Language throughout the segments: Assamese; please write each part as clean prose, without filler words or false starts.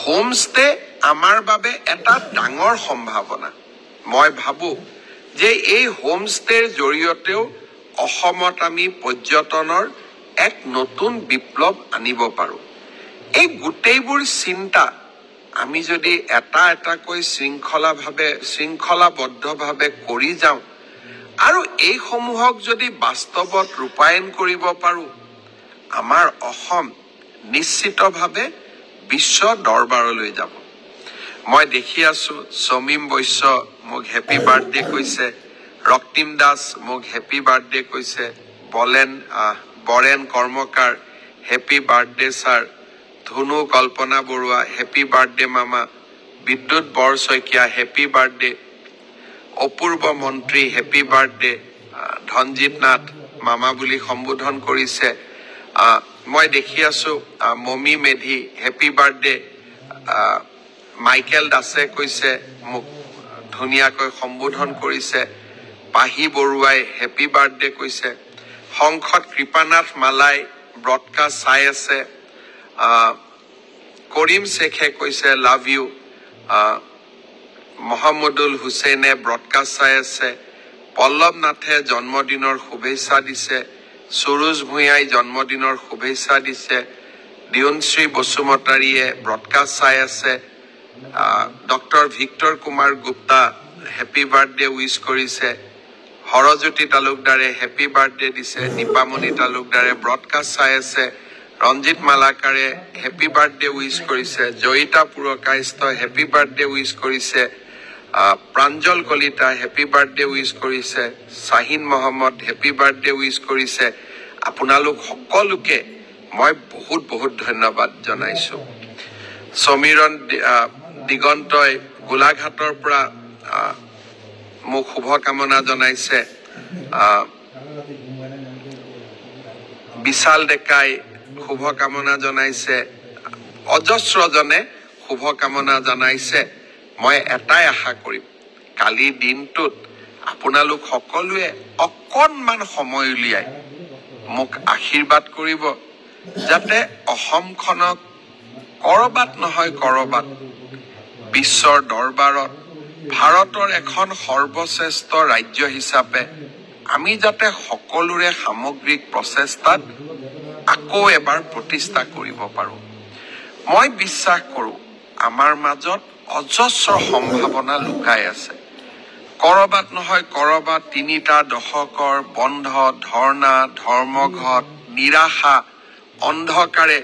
হোমষ্টে আমাৰ বাবে এটা ডাঙৰ সম্ভাৱনা মই ভাবো যে এই হোমষ্টেৰ জৰিয়তেও অসমত আমি পৰ্যটনৰ এক নতুন বিপ্লৱ আনিব পাৰোঁ এই গোটেইবোৰ চিন্তা আমি যদি এটা এটাকৈ শৃংখলাবদ্ধভাৱে কৰি যাওঁ আৰু এই সমূহক যদি বাস্তৱত ৰূপায়ণ কৰিব পাৰোঁ আমাৰ অসম নিশ্চিতভাৱে বিশ্ব দৰবাৰলৈ যাব মই দেখি আছো সমীম বৈশ্য মোক হেপী বাৰ্থডে কৈছে ৰক্তিম দাস মোক হেপী বাৰ্থডে কৈছে Boren Karmakar happy birthday sir ধুনু কল্পনা বৰুৱা হেপী বাৰ্থডে মামা বিদ্যুৎ বৰশইকীয়া হেপী বাৰ্থডে অপূৰ্ব মন্ত্ৰী হেপী বাৰ্থডে ধনজিত নাথ মামা বুলি সম্বোধন কৰিছে মই দেখি আছো Mami Medhi happy birthday Michael দাসে কৈছে মোক ধুনীয়াকৈ সম্বোধন কৰিছে পাহি বৰুৱাই হেপী বাৰ্থডে কৈছে সংসদ কৃপানাথ মালাই ব্ৰডকাষ্ট চাই আছে কৰিম শেখে কৈছে লাভ ইউ মোহাম্মদুল হুছেইনে ব্ৰডকাষ্ট চাই আছে পল্লৱ নাথে জন্মদিনৰ শুভেচ্ছা দিছে সুৰুজ ভূঞাই জন্মদিনৰ শুভেচ্ছা দিছে দিয়নশ্ৰী বসুমতাৰীয়ে ব্ৰডকাষ্ট চাই আছে doctor Victor Kumar Gupta happy birthday wish কৰিছে হৰজ্যোতি তালুকদাৰে হেপী বাৰ্থডে দিছে নিপামণি তালুকদাৰে ব্ৰডকাষ্ট চাই আছে ৰঞ্জিত মালাকাৰে হেপী বাৰ্থডে উইশ কৰিছে Joyita Purkayastha happy birthday wish কৰিছে Pranjal Kalita happy birthday wish কৰিছে Shahin Mohammad happy birthday wish কৰিছে আপোনালোক সকলোকে মই বহুত বহুত ধন্যবাদ জনাইছো সমীৰণ দিগন্তই গোলাঘাটৰ পৰা মোক শুভকামনা জনাইছে বিশাল ডেকাই শুভকামনা জনাইছে অজস্ৰজনে শুভকামনা জনাইছে মই এটাই আশা কৰিম কালি দিনটোত আপোনালোক সকলোৱে অকণমান সময় উলিয়াই মোক আশীৰ্বাদ কৰিব যাতে অসমখনক কৰবাত নহয় কৰবাত বিশ্বৰ দৰবাৰত ভাৰতৰ এখন সৰ্বশ্ৰেষ্ঠ ৰাজ্য হিচাপে আমি যাতে সকলোৰে সামগ্ৰিক প্ৰচেষ্টাত আকৌ এবাৰ প্ৰতিষ্ঠা কৰিব পাৰোঁ মই বিশ্বাস কৰোঁ আমাৰ মাজত অজস্ৰ সম্ভাৱনা লুকাই আছে কৰবাত নহয় কৰবাত 3টা দশকৰ বন্ধ ধৰ্ণা ধৰ্মঘট নিৰাশা অন্ধকাৰে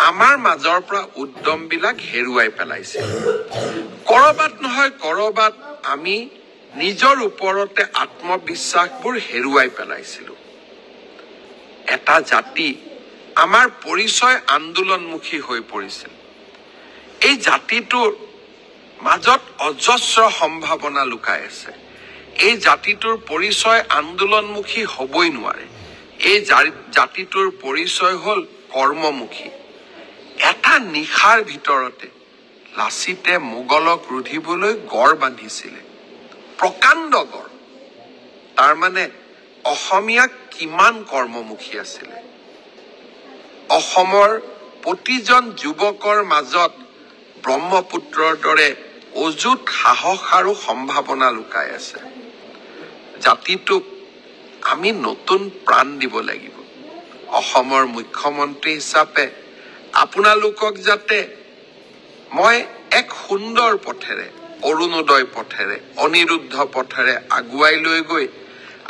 আমাৰ মাজৰ পৰা উদ্যমবিলাক হেৰুৱাই পেলাইছে কৰবাত নহয় কৰবাত আমি নিজৰ ওপৰতে আত্মবিশ্বাসবোৰ হেৰুৱাই পেলাইছিলো এটা জাতি আমাৰ পৰিচয় আন্দোলনমুখী হৈ পৰিছিল এই জাতিটোৰ মাজত অজস্ৰ সম্ভাৱনা লুকাই আছে এই জাতিটোৰ পৰিচয় আন্দোলনমুখী হ'বই নোৱাৰে এই জাতিটোৰ পৰিচয় হ'ল কৰ্মমুখী এটা নিশাৰ ভিতৰতে লাচিতে মোগলক ৰুধিবলৈ গড় বান্ধিছিলে প্ৰকাণ্ড গড় তাৰ মানে অসমীয়া কিমান কৰ্মমুখী আছিলে অসমৰ প্ৰতিজন যুৱকৰ মাজত ব্ৰহ্মপুত্ৰৰ দৰে অযুত সাহস আৰু সম্ভাৱনা লুকাই আছে জাতিটোক আমি নতুন প্ৰাণ দিব লাগিব অসমৰ মুখ্যমন্ত্ৰী হিচাপে আপোনালোকক যাতে মই এক সুন্দৰ পথেৰে অৰুণোদয় পথেৰে অনিৰুদ্ধ পথেৰে আগুৱাই লৈ গৈ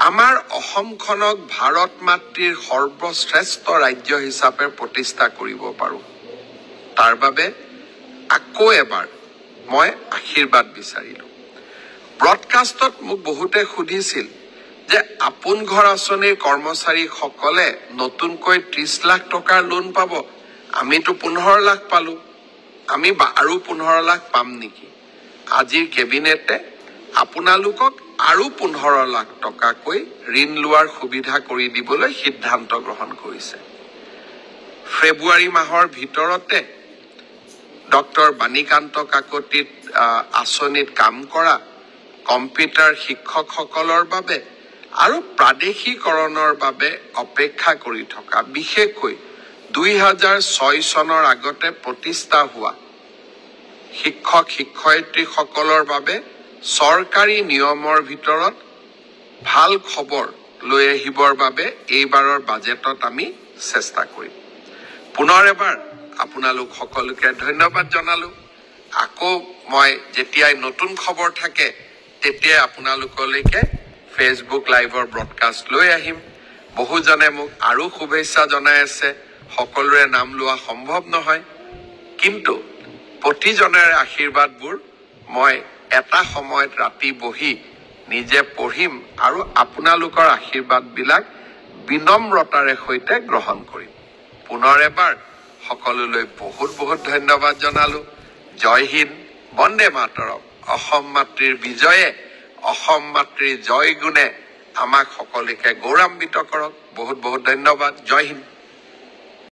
আমাৰ অসমখনক ভাৰত মাতৃৰ সৰ্বশ্ৰেষ্ঠ ৰাজ্য হিচাপে প্ৰতিষ্ঠা কৰিব পাৰোঁ তাৰ বাবে আকৌ এবাৰ মই আশীৰ্বাদ বিচাৰিলোঁ ব্ৰডকাষ্টত মোক বহুতে সুধিছিল যে আপোন ঘৰ আঁচনিৰ কৰ্মচাৰীসকলে নতুনকৈ 30 লাখ টকাৰ লোন পাব আমিতো 15 লাখ পালোঁ আমি আৰু 15 লাখ পাম নেকি আজিৰ কেবিনেটে আপোনালোকক আৰু 15 লাখ টকাকৈ ঋণ লোৱাৰ সুবিধা কৰি দিবলৈ সিদ্ধান্ত গ্ৰহণ কৰিছে ফেব্ৰুৱাৰী মাহৰ ভিতৰতে ডক্টৰ বাণীকান্ত কাকতিত আঁচনিত কাম কৰা কম্পিউটাৰ শিক্ষকসকলৰ বাবে আৰু প্ৰাদেশিকৰণৰ বাবে অপেক্ষা কৰি থকা বিশেষকৈ 2006 চনৰ আগতে প্ৰতিষ্ঠা হোৱা শিক্ষক শিক্ষয়িত্ৰীসকলৰ বাবে চৰকাৰী নিয়মৰ ভিতৰত ভাল খবৰ লৈ আহিবৰ বাবে এইবাৰৰ বাজেটত আমি চেষ্টা কৰিম। পুনৰ এবাৰ আপোনালোক সকলোকে ধন্যবাদ জনালো। আকৌ মই যেতিয়াই নতুন খবৰ থাকে তেতিয়াই আপোনালোকলৈকে ফেচবুক লাইভৰ ব্ৰডকাষ্ট লৈ আহিম। বহুজনে মোক আৰু শুভেচ্ছা জনাই আছে, সকলোৰে নাম লোৱা সম্ভৱ নহয়, কিন্তু প্ৰতিজনেৰে আশীৰ্বাদবোৰ মই এটা সময়ত ৰাতি বহি নিজে পঢ়িম আৰু আপোনালোকৰ আশীৰ্বাদবিলাক বিনম্ৰতাৰে সৈতে গ্ৰহণ কৰিম। পুনৰ এবাৰ সকলোলৈ বহুত বহুত ধন্যবাদ জনালো। জয় হিন্দ, বন্দে মাতৰম। অসম মাতৃৰ বিজয়ে, অসম মাতৃৰ জয় গুণে আমাক সকলোকে গৌৰৱান্বিত কৰক। বহুত বহুত ধন্যবাদ। জয় হিন্দ।